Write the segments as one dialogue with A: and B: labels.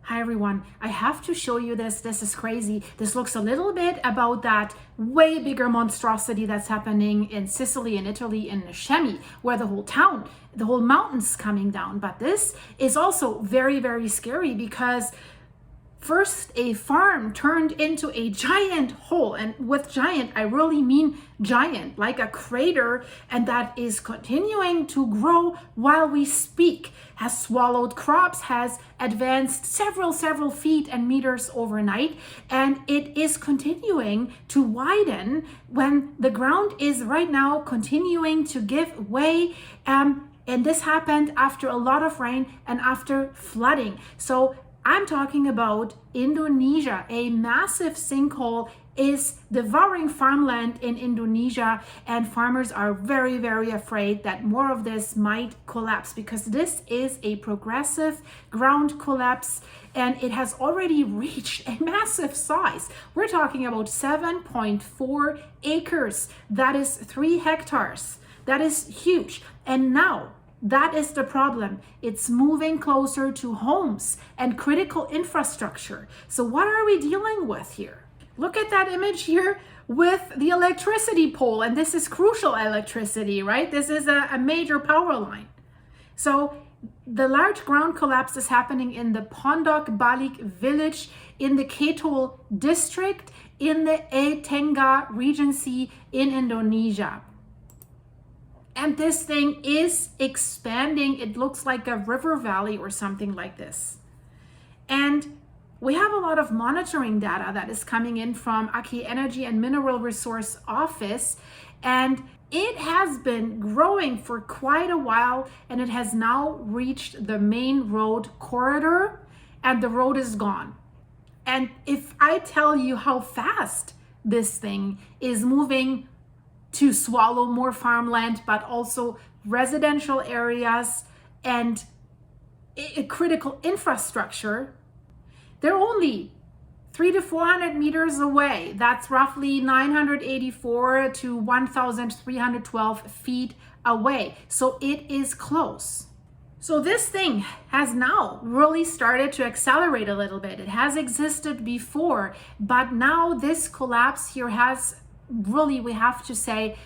A: Hi everyone, I have to show you this. This is crazy. This looks a little bit about that way bigger monstrosity that's happening in Sicily and Italy in Chemi, where the whole town, the whole mountain's coming down. But this is also very, very scary because first, a farm turned into a giant hole, and with giant, I really mean giant, like a crater, and that is continuing to grow while we speak, has swallowed crops, has advanced several feet and meters overnight, and it is continuing to widen when the ground is right now continuing to give way. And this happened after a lot of rain and after flooding. So I'm talking about Indonesia. A massive sinkhole is devouring farmland in Indonesia, and farmers are very, very afraid that more of this might collapse because this is a progressive ground collapse and it has already reached a massive size. We're talking about 7.4 acres. That is 3 hectares. That is huge. And now, that is the problem. It's moving closer to homes and critical infrastructure. So what are we dealing with here? Look at that image here with the electricity pole. And this is crucial electricity, right? This is a major power line. So the large ground collapse is happening in the Pondok Balik village in the Ketol district in the Aceh Regency in Indonesia. And this thing is expanding. It looks like a river valley or something like this. And we have a lot of monitoring data that is coming in from ACRE Energy and Mineral Resource Office. And it has been growing for quite a while, and it has now reached the main road corridor, and the road is gone. And if I tell you how fast this thing is moving to swallow more farmland, but also residential areas and critical infrastructure, they're only 300 to 400 meters away. That's roughly 984 to 1,312 feet away. So it is close. So this thing has now really started to accelerate a little bit. It has existed before, but now this collapse here has really, we have to say,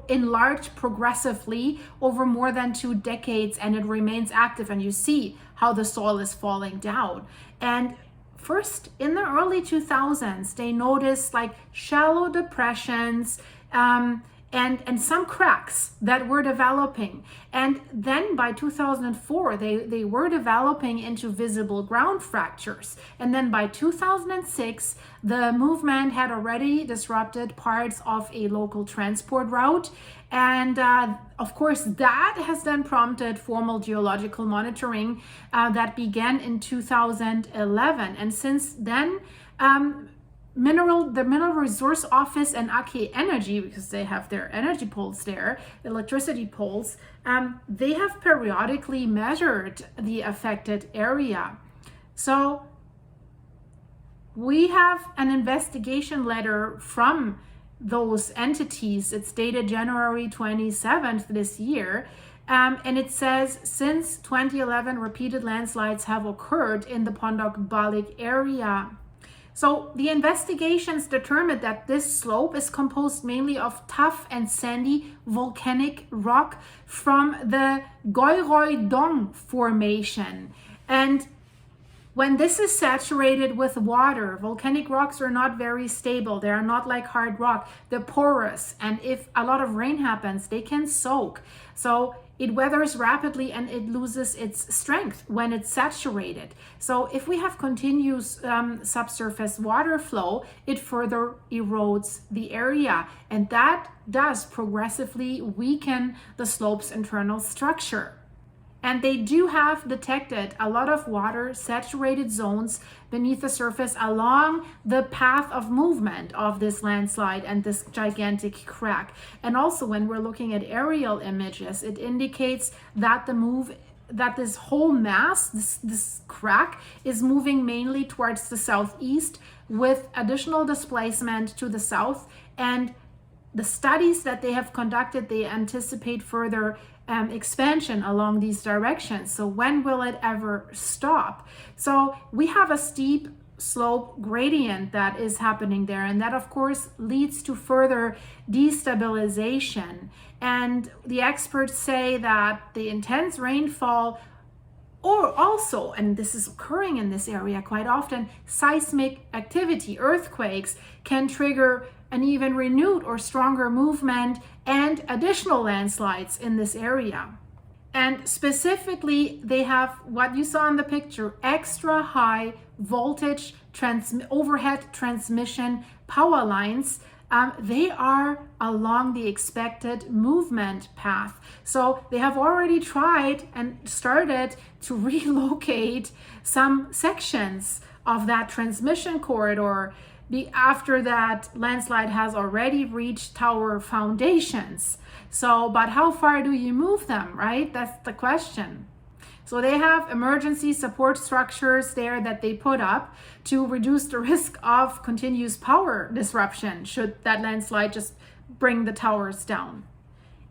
A: enlarged progressively over more than 2 decades, and it remains active. And you see how the soil is falling down. And first, in the early 2000s, they noticed like shallow depressions and some cracks that were developing. And then by 2004, they were developing into visible ground fractures. And then by 2006, the movement had already disrupted parts of a local transport route. And of course, that has then prompted formal geological monitoring that began in 2011. And since then, the Mineral Resource Office and ACRE Energy, because they have their energy poles there, electricity poles, they have periodically measured the affected area. So we have an investigation letter from those entities. It's dated January 27th this year. And it says, since 2011, repeated landslides have occurred in the Pondok Balik area. So the investigations determined that this slope is composed mainly of tough and sandy volcanic rock from the Goiroi Dong formation. And when this is saturated with water, volcanic rocks are not very stable. They are not like hard rock. They're porous. And if a lot of rain happens, they can soak. So it weathers rapidly and it loses its strength when it's saturated. So if we have continuous subsurface water flow, it further erodes the area. And that does progressively weaken the slope's internal structure. And they do have detected a lot of water saturated zones beneath the surface along the path of movement of this landslide and this gigantic crack. And also when we're looking at aerial images, it indicates that this whole mass, this crack, is moving mainly towards the southeast with additional displacement to the south. And the studies that they have conducted, they anticipate further expansion along these directions. So when will it ever stop? So we have a steep slope gradient that is happening there, and that of course leads to further destabilization. And the experts say that the intense rainfall, or also, and this is occurring in this area quite often, seismic activity, earthquakes, can trigger an even renewed or stronger movement and additional landslides in this area. And specifically, they have what you saw in the picture, extra high voltage overhead transmission power lines. They are along the expected movement path. So they have already tried and started to relocate some sections of that transmission corridor after that landslide has already reached tower foundations. So, but how far do you move them, right? That's the question. So they have emergency support structures there that they put up to reduce the risk of continuous power disruption should that landslide just bring the towers down.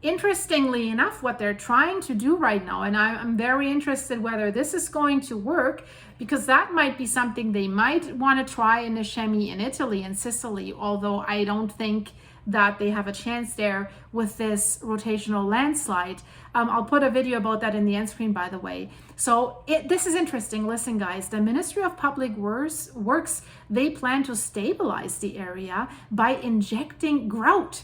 A: Interestingly enough, what they're trying to do right now, and I'm very interested whether this is going to work, because that might be something they might want to try in the Chemi in Italy and Sicily, although I don't think that they have a chance there with this rotational landslide. I'll put a video about that in the end screen, by the way. So this is interesting. Listen, guys, the Ministry of Public Works, they plan to stabilize the area by injecting grout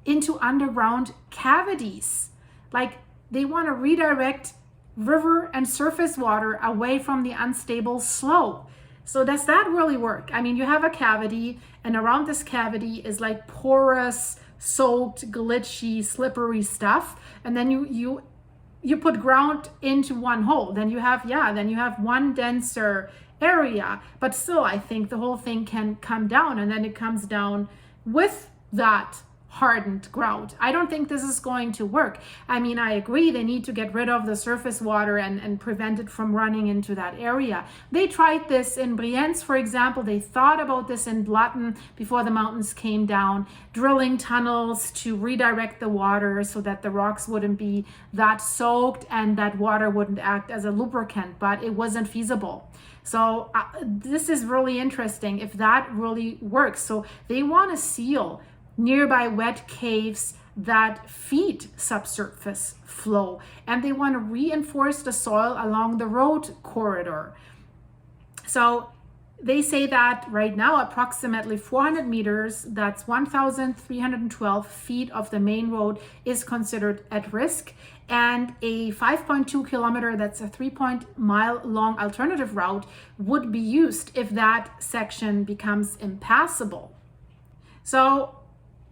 A: into underground cavities. Like, they want to redirect river and surface water away from the unstable slope. So does that really work? I mean, you have a cavity, and around this cavity is like porous, soaked, glitchy, slippery stuff, and then you put ground into one hole. Then you have one denser area, but still I think the whole thing can come down, and then it comes down with that hardened grout. I don't think this is going to work. I mean, I agree they need to get rid of the surface water and prevent it from running into that area. They tried this in Brienz, for example. They thought about this in Blatten before the mountains came down, drilling tunnels to redirect the water so that the rocks wouldn't be that soaked and that water wouldn't act as a lubricant, but it wasn't feasible. So this is really interesting if that really works. So they want to seal nearby wet caves that feed subsurface flow, and they want to reinforce the soil along the road corridor. So they say that right now approximately 400 meters, that's 1,312 feet of the main road, is considered at risk, and a 5.2 kilometer, that's a 3-mile long alternative route, would be used if that section becomes impassable. So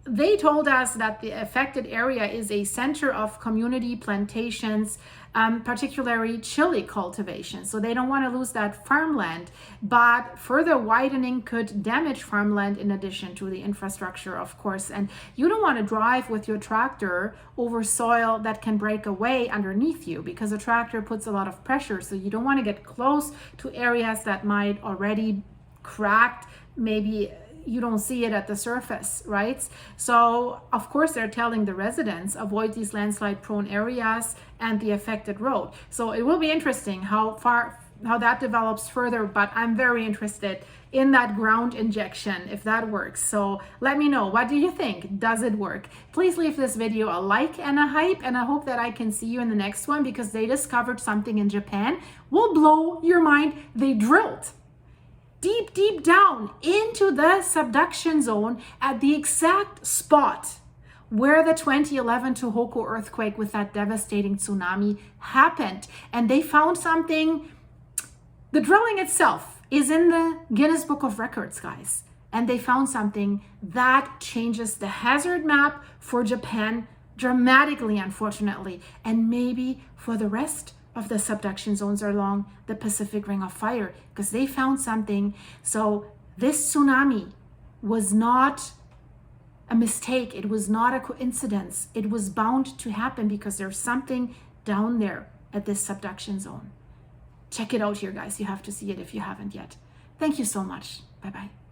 A: they told us that the affected area is a center of community plantations, particularly chili cultivation. So they don't want to lose that farmland, but further widening could damage farmland in addition to the infrastructure, of course. And you don't want to drive with your tractor over soil that can break away underneath you, because a tractor puts a lot of pressure. So you don't want to get close to areas that might already cracked, maybe you don't see it at the surface, right? So of course they're telling the residents avoid these landslide prone areas and the affected road. So it will be interesting how that develops further, but I'm very interested in that ground injection, if that works. So let me know, what do you think? Does it work? Please leave this video a like and a hype, and I hope that I can see you in the next one, because they discovered something in Japan will blow your mind. They drilled deep down into the subduction zone at the exact spot where the 2011 Tohoku earthquake with that devastating tsunami happened. And they found something. The drilling itself is in the Guinness Book of Records, guys. And they found something that changes the hazard map for Japan dramatically, unfortunately, and maybe for the rest of the subduction zones along the Pacific Ring of Fire, because they found something. So this tsunami was not a mistake. It was not a coincidence. It was bound to happen because there's something down there at this subduction zone. Check it out here, guys. You have to see it if you haven't yet. Thank you so much. Bye-bye.